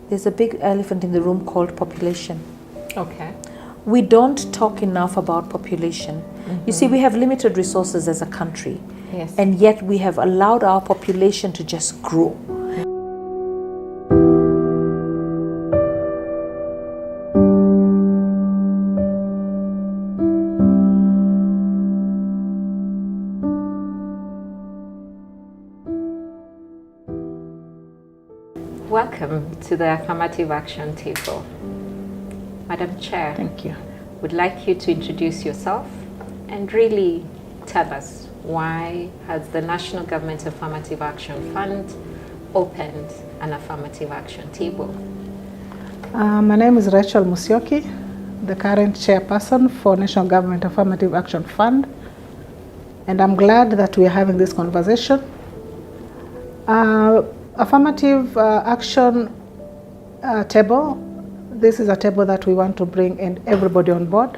there's a big elephant in the room called population. Okay. We don't talk enough about population. You see, we have limited resources as a country. Yes. And yet we have allowed our population to just grow. Welcome to the Affirmative Action Table. Madam Chair, Thank you. would like you to introduce yourself and really tell us why has the National Government Affirmative Action Fund opened an Affirmative Action Table? My name is Rachel Musyoki, the current chairperson for National Government Affirmative Action Fund, and I'm glad that we are having this conversation. Affirmative Action Table, this is a table that we want to bring in everybody on board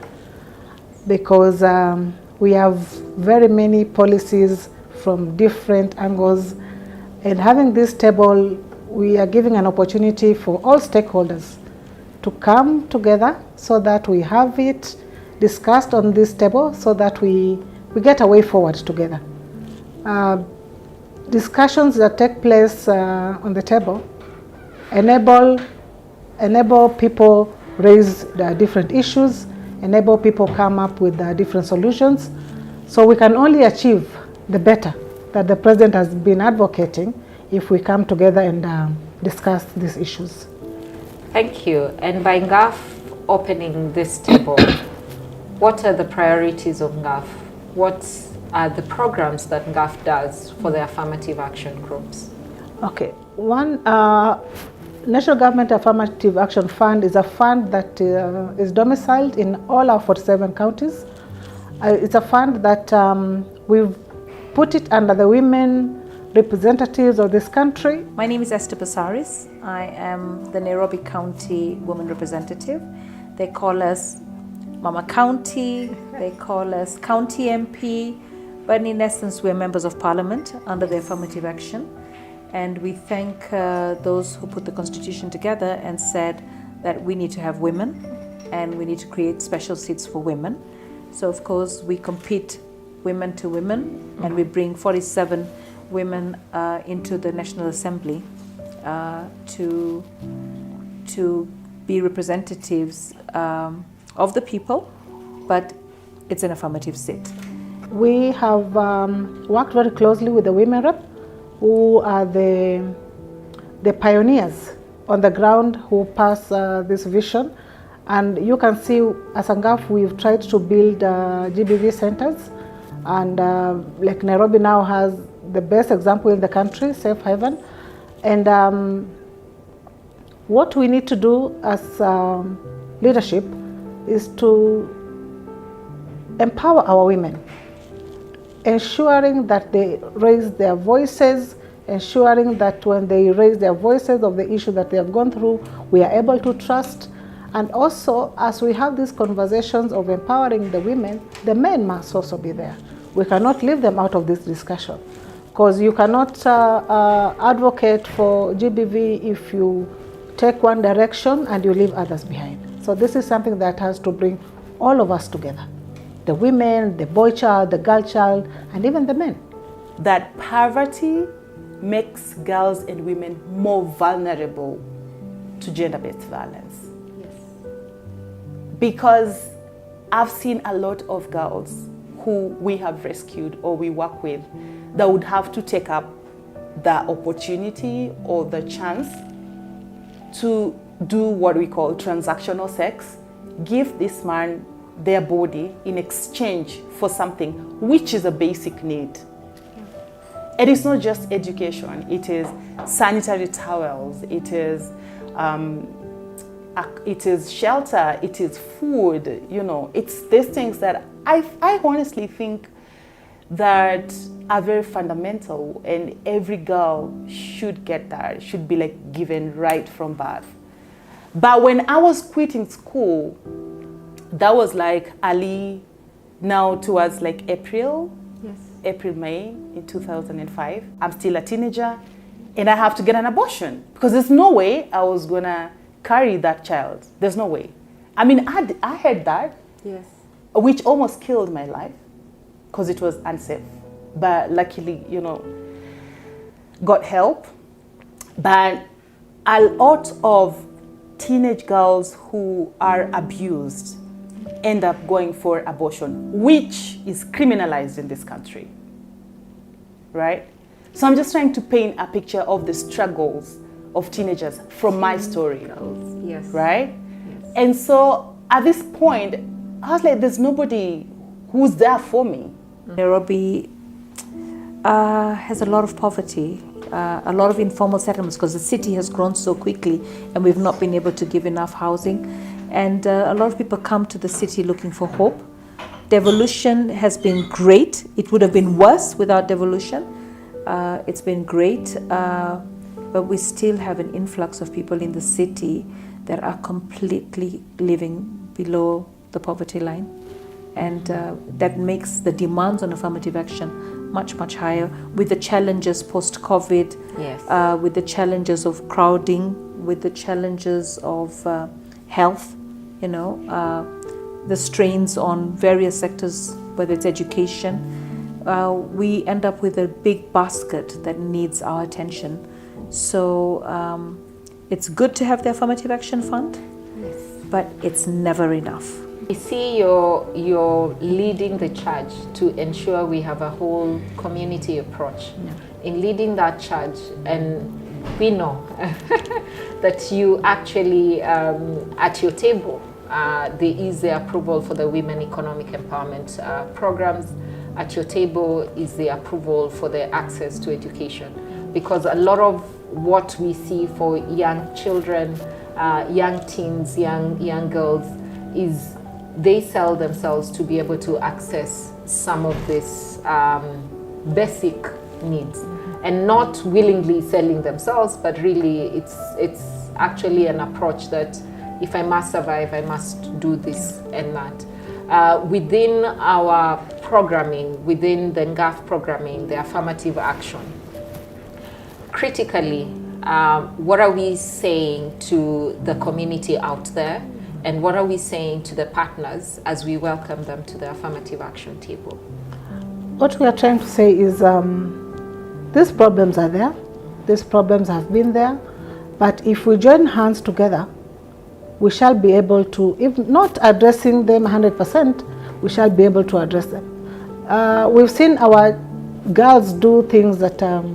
because we have very many policies from different angles, and having this table, we are giving an opportunity for all stakeholders to come together so that we have it discussed on this table so that we get a way forward together. Discussions that take place on the table enable people raise their different issues, enable people come up with different solutions, so we can only achieve the better that the President has been advocating if we come together and discuss these issues. Thank you. And by NGAF opening this table, what are the priorities of NGAF? What are the programs that NGAF does for the affirmative action groups? Okay. One, National Government Affirmative Action Fund is a fund that is domiciled in all our 47 counties. It's a fund that we've put it under the women representatives of this country. My name is Esther Basaris. I am the Nairobi County Women Representative. They call us Mama County, they call us County MP, but in essence we're members of Parliament under the Affirmative Action. And we thank those who put the Constitution together and said that we need to have women and we need to create special seats for women. So of course we compete women to women, and we bring 47 women into the National Assembly to be representatives of the people, but it's an affirmative seat. We have worked very closely with the women rep, who are the pioneers on the ground who pass this vision. And you can see as NGAF we've tried to build GBV centers, and like Nairobi now has the best example in the country, Safe Haven. And what we need to do as leadership is to empower our women, ensuring that they raise their voices, ensuring that when they raise their voices of the issue that they have gone through, we are able to trust. And also, as we have these conversations of empowering the women, the men must also be there. We cannot leave them out of this discussion, because you cannot advocate for GBV if you take one direction and you leave others behind. So this is something that has to bring all of us together. The women, the boy child, the girl child, and even the men. That poverty makes girls and women more vulnerable to gender-based violence. Yes. Because I've seen a lot of girls who we have rescued or we work with that would have to take up the opportunity or the chance to do what we call transactional sex, give this man their body in exchange for something which is a basic need. And it's not just education, it is sanitary towels, it is shelter, it is food, you know, it's these things that I honestly think that are very fundamental, and every girl should get that, should be like given right from birth. But when I was quitting school, that was like early, now towards like April, May in 2005. I'm still a teenager, and I have to get an abortion because there's no way I was gonna carry that child. There's no way. I mean, I had that, Yes. which almost killed my life because it was unsafe. But luckily, got help. But a lot of teenage girls who are abused end up going for abortion, which is criminalized in this country, right? So I'm just trying to paint a picture of the struggles of teenagers from my story, Yes. right? Yes. And so at this point, I was like, there's nobody who's there for me. Nairobi has a lot of poverty, a lot of informal settlements because the city has grown so quickly and we've not been able to give enough housing. And a lot of people come to the city looking for hope. Devolution has been great. It would have been worse without devolution. It's been great, but we still have an influx of people in the city that are completely living below the poverty line. And that makes the demands on affirmative action much, much higher with the challenges post-COVID, Yes. with the challenges of crowding, with the challenges of health, the strains on various sectors, whether it's education. We end up with a big basket that needs our attention. So it's good to have the Affirmative Action Fund, Yes. but it's never enough. I see you're leading the charge to ensure we have a whole community approach. In leading that charge, and we know that you actually, at your table, there is the approval for the Women Economic Empowerment programs. At your table is the approval for the access to education. Because a lot of what we see for young children, young teens, young girls, is they sell themselves to be able to access some of these basic needs, and not willingly selling themselves, but really it's actually an approach that if I must survive, I must do this and that. Within our programming, within the NGAF programming, the affirmative action, critically, what are we saying to the community out there? And what are we saying to the partners as we welcome them to the affirmative action table? What we are trying to say is these problems are there, these problems have been there, but if we join hands together, we shall be able to, if not addressing them 100%, we shall be able to address them. We've seen our girls do things that are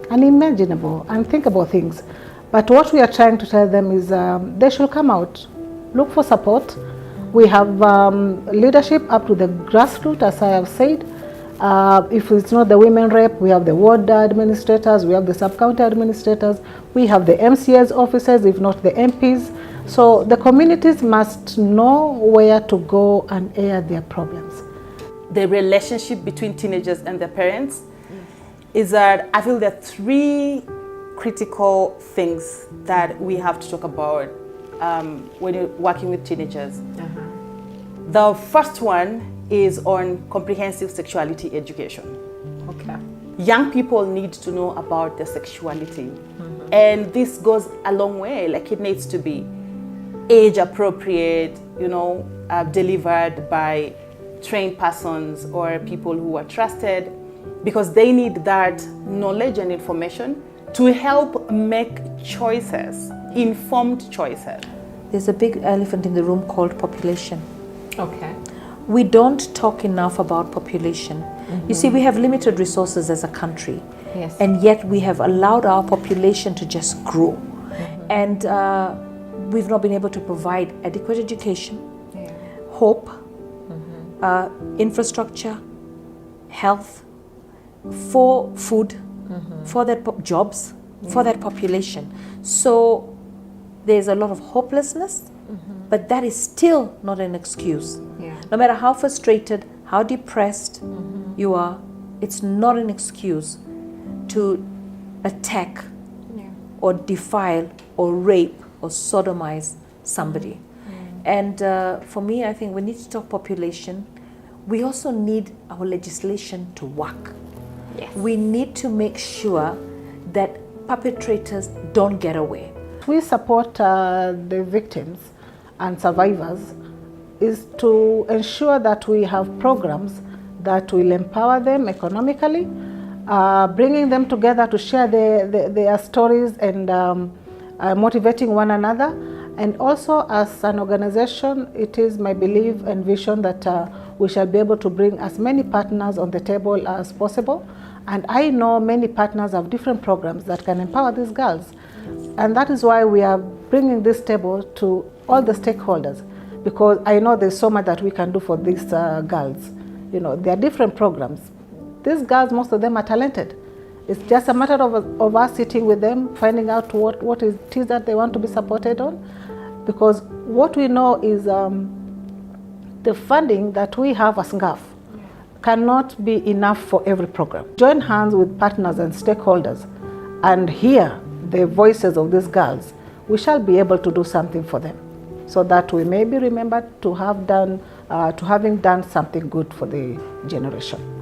unimaginable, unthinkable things. But what we are trying to tell them is they should come out, look for support. We have leadership up to the grassroots, as I have said. If it's not the women rep, we have the ward administrators, we have the sub-county administrators, we have the MCA's officers, if not the MPs. So the communities must know where to go and air their problems. The relationship between teenagers and their parents is that I feel there are three critical things that we have to talk about when you're working with teenagers. The first one is on comprehensive sexuality education. Okay. Young people need to know about their sexuality. And this goes a long way. Like, it needs to be age appropriate, delivered by trained persons or people who are trusted, because they need that knowledge and information to help make choices, informed choices. There's a big elephant in the room called population. Okay. We don't talk enough about population. You see, we have limited resources as a country. Yes. And yet we have allowed our population to just grow. And we've not been able to provide adequate education, hope, infrastructure, health, for food, for that jobs, for that population. So there's a lot of hopelessness, but that is still not an excuse. No matter how frustrated, how depressed you are, it's not an excuse to attack or defile or rape or sodomize somebody. And for me, I think we need to talk population. We also need our legislation to work. We need to make sure that perpetrators don't get away. We support the victims and survivors is to ensure that we have programs that will empower them economically, bringing them together to share their stories and motivating one another. And also, as an organization, it is my belief and vision that we shall be able to bring as many partners on the table as possible. And I know many partners have different programs that can empower these girls. And that is why we are bringing this table to all the stakeholders, because I know there's so much that we can do for these girls. You know, there are different programs. These girls, most of them are talented. It's just a matter of us sitting with them, finding out what it is that they want to be supported on. Because what we know is the funding that we have as GAF cannot be enough for every program. Join hands with partners and stakeholders and hear the voices of these girls. We shall be able to do something for them, so that we may be remembered to having done something good for the generation.